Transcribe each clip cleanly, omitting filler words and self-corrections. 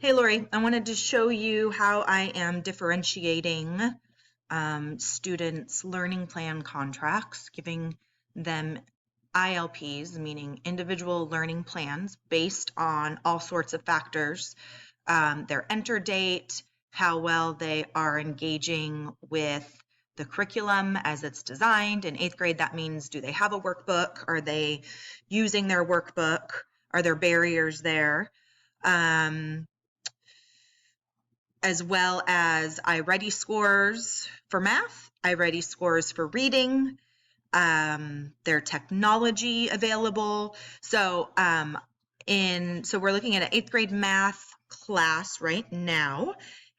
Hey Lori, I wanted to show you how I am differentiating students' learning plan contracts, giving them ILPs, meaning individual learning plans, based on all sorts of factors, their enter date, how well they are engaging with the curriculum as it's designed. In 8th grade, that means, do they have a workbook? Are they using their workbook? Are there barriers there? As well as iReady scores for math, iReady scores for reading, their technology available. So we're looking at an 8th grade math class right now.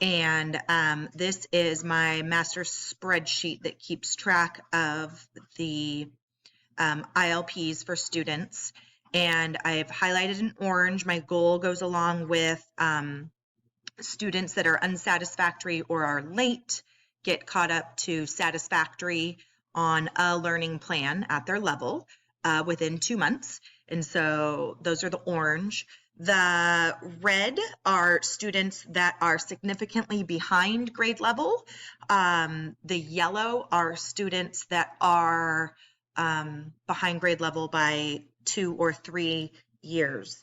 And this is my master spreadsheet that keeps track of the ILPs for students. And I've highlighted in orange. My goal goes along with students that are unsatisfactory or are late get caught up to satisfactory on a learning plan at their level within 2 months. And so those are the orange. The red are students that are significantly behind grade level. The yellow are students that are behind grade level by 2 or 3 years.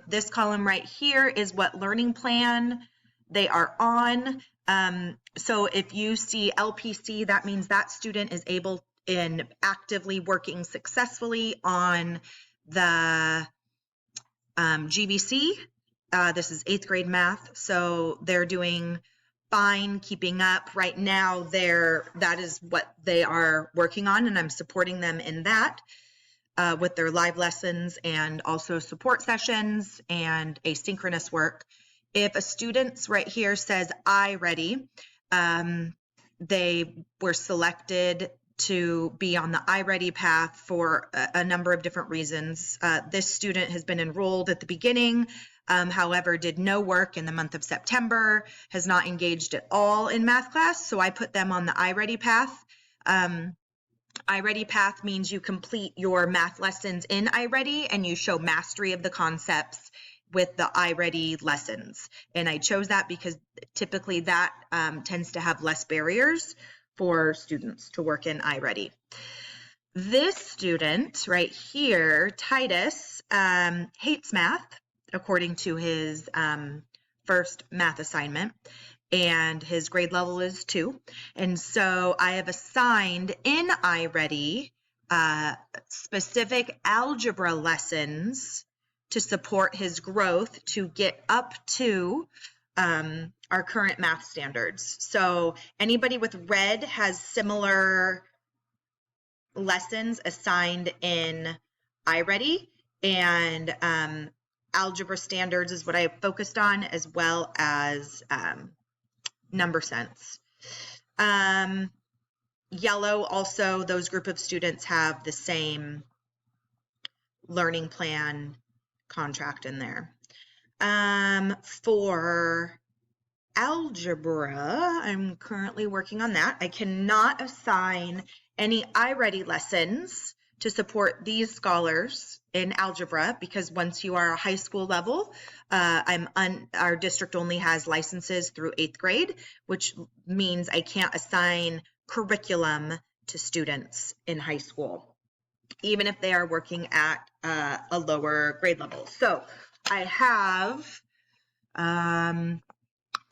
This column right here is what learning plan they are on. So if you see LPC, that means that student is able in actively working successfully on the GBC. This is 8th grade math, so they're doing fine, keeping up. Right now, that is what they are working on, and I'm supporting them in that. With their live lessons and also support sessions and asynchronous work. If a student right here says iReady, they were selected to be on the iReady path for a number of different reasons. This student has been enrolled at the beginning, however, did no work in the month of September, has not engaged at all in math class, so I put them on the iReady path. iReady path means you complete your math lessons in iReady and you show mastery of the concepts with the iReady lessons. And I chose that because typically that tends to have less barriers for students to work in iReady. This student right here, Titus, hates math according to his first math assignment. And his grade level is 2. And so I have assigned in iReady specific algebra lessons to support his growth to get up to our current math standards. So anybody with red has similar lessons assigned in iReady, and algebra standards is what I have focused on, as well as number sense. Yellow, also, those group of students have the same learning plan contract in there. For algebra, I'm currently working on that. I cannot assign any iReady lessons to support these scholars in algebra because once you are a high school level, our district only has licenses through 8th grade, which means I can't assign curriculum to students in high school, even if they are working at a lower grade level. So I have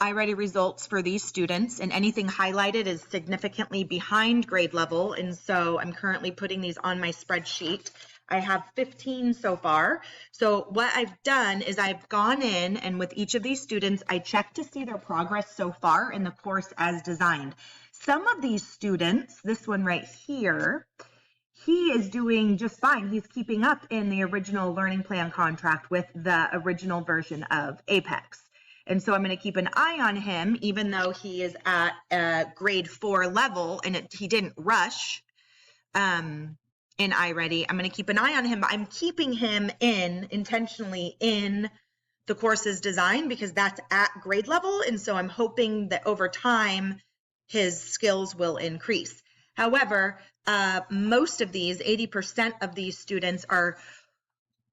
iReady results for these students, and anything highlighted is significantly behind grade level, and so I'm currently putting these on my spreadsheet. I have 15 so far. So what I've done is I've gone in, and with each of these students, I check to see their progress so far in the course as designed. Some of these students, this one right here, he is doing just fine. He's keeping up in the original learning plan contract with the original version of Apex. And so I'm going to keep an eye on him, even though he is at a grade 4 level and he didn't rush in iReady. I'm going to keep an eye on him, but I'm keeping him intentionally in the course's design because that's at grade level. And so I'm hoping that over time, his skills will increase. However, most of these, 80% of these students are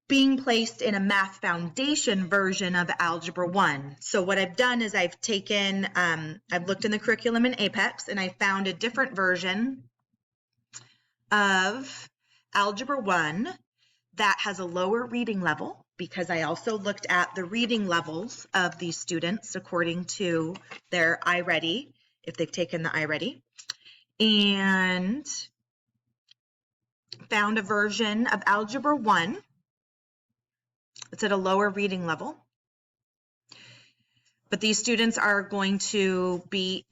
being placed in a math foundation version of Algebra 1. So what I've done is I've taken, I've looked in the curriculum in Apex, and I found a different version of Algebra 1 that has a lower reading level, because I also looked at the reading levels of these students according to their iReady, if they've taken the iReady, and found a version of Algebra 1. It's at a lower reading level. But these students are going to be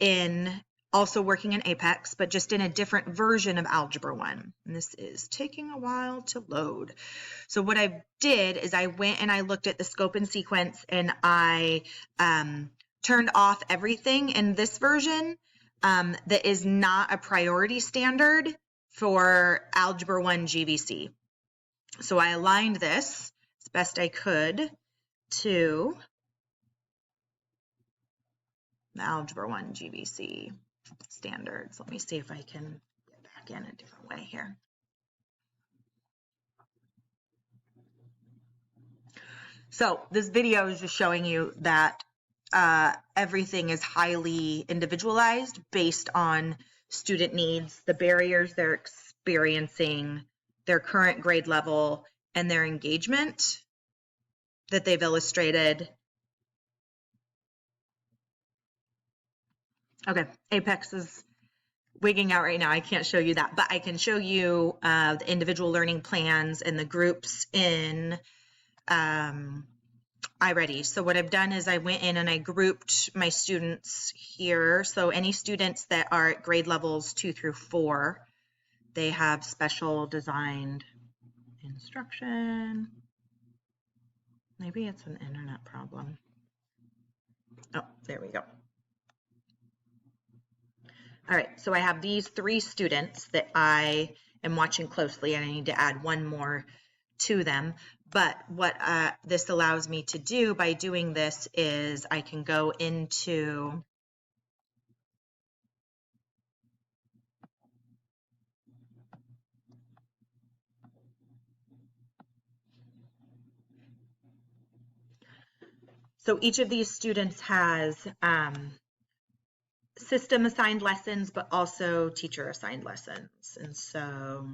also working in Apex, but just in a different version of Algebra 1. And this is taking a while to load. So what I did is I went and I looked at the scope and sequence, and I turned off everything in this version that is not a priority standard for Algebra 1 GVC. So I aligned this as best I could to the Algebra 1 GVC standards. Let me see if I can get back in a different way here. So this video is just showing you that everything is highly individualized based on student needs, the barriers they're experiencing, their current grade level, and their engagement that they've illustrated. Okay, Apex is wigging out right now. I can't show you that, but I can show you the individual learning plans and the groups in iReady. So what I've done is I went in and I grouped my students here. So any students that are at grade levels 2 through 4, they have special designed instruction. Maybe it's an internet problem. Oh, there we go. All right, so I have these 3 students that I am watching closely, and I need to add one more to them. But what this allows me to do by doing this is I can go into so each of these students has system assigned lessons, but also teacher assigned lessons. And so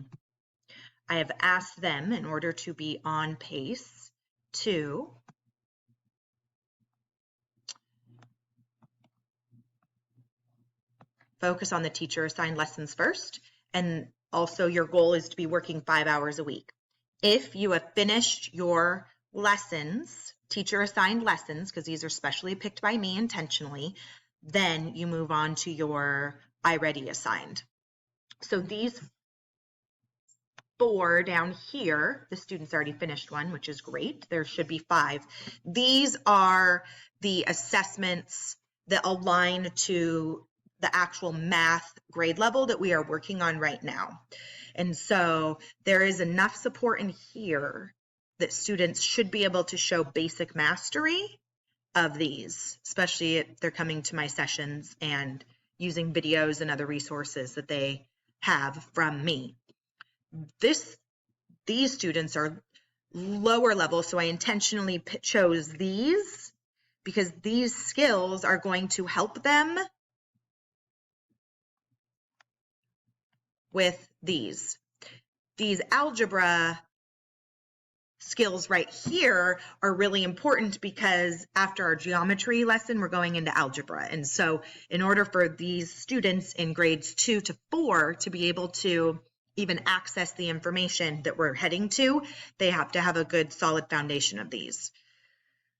I have asked them, in order to be on pace, to focus on the teacher assigned lessons first. And also your goal is to be working 5 hours a week. If you have finished your lessons, teacher assigned lessons, because these are specially picked by me intentionally, then you move on to your iReady assigned. So these 4 down here, the students already finished one, which is great. There should be 5. These are the assessments that align to the actual math grade level that we are working on right now. And so there is enough support in here that students should be able to show basic mastery of these, especially if they're coming to my sessions and using videos and other resources that they have from me. These students are lower level, so I intentionally chose these because these skills are going to help them with these. These algebra skills right here are really important because after our geometry lesson, we're going into algebra. And so in order for these students in grades 2 to 4 to be able to even access the information that we're heading to, they have to have a good solid foundation of these.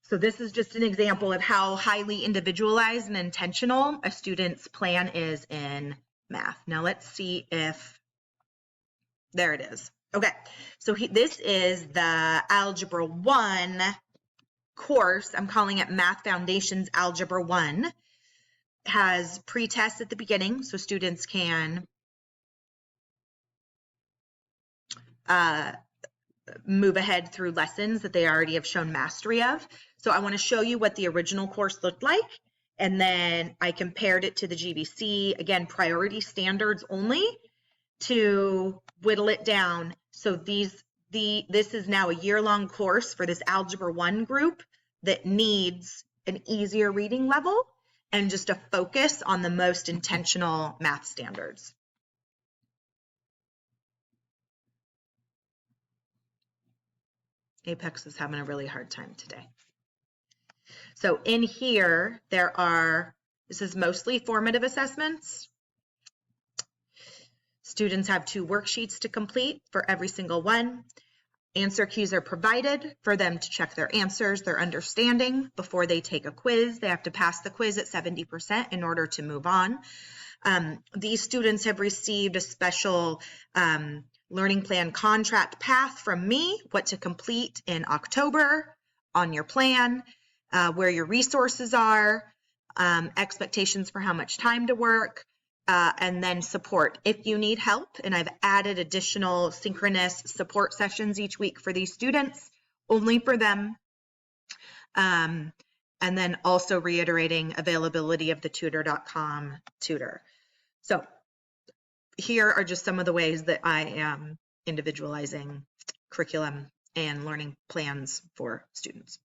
So this is just an example of how highly individualized and intentional a student's plan is in math. Now let's see if, there it is. Okay, so this is the Algebra 1 course. I'm calling it Math Foundations Algebra 1. It has pre-tests at the beginning, so students can move ahead through lessons that they already have shown mastery of. So I want to show you what the original course looked like, and then I compared it to the GVC, again, priority standards only, to whittle it down. So this is now a year-long course for this Algebra 1 group that needs an easier reading level and just a focus on the most intentional math standards. Apex is having a really hard time today. So in here, this is mostly formative assessments. Students have 2 worksheets to complete for every single one. Answer cues are provided for them to check their answers, their understanding before they take a quiz. They have to pass the quiz at 70% in order to move on. These students have received a special learning plan contract path from me, what to complete in October on your plan, where your resources are, expectations for how much time to work, and then support if you need help. And I've added additional synchronous support sessions each week for these students, only for them. And then also reiterating availability of the tutor.com tutor. So here are just some of the ways that I am individualizing curriculum and learning plans for students.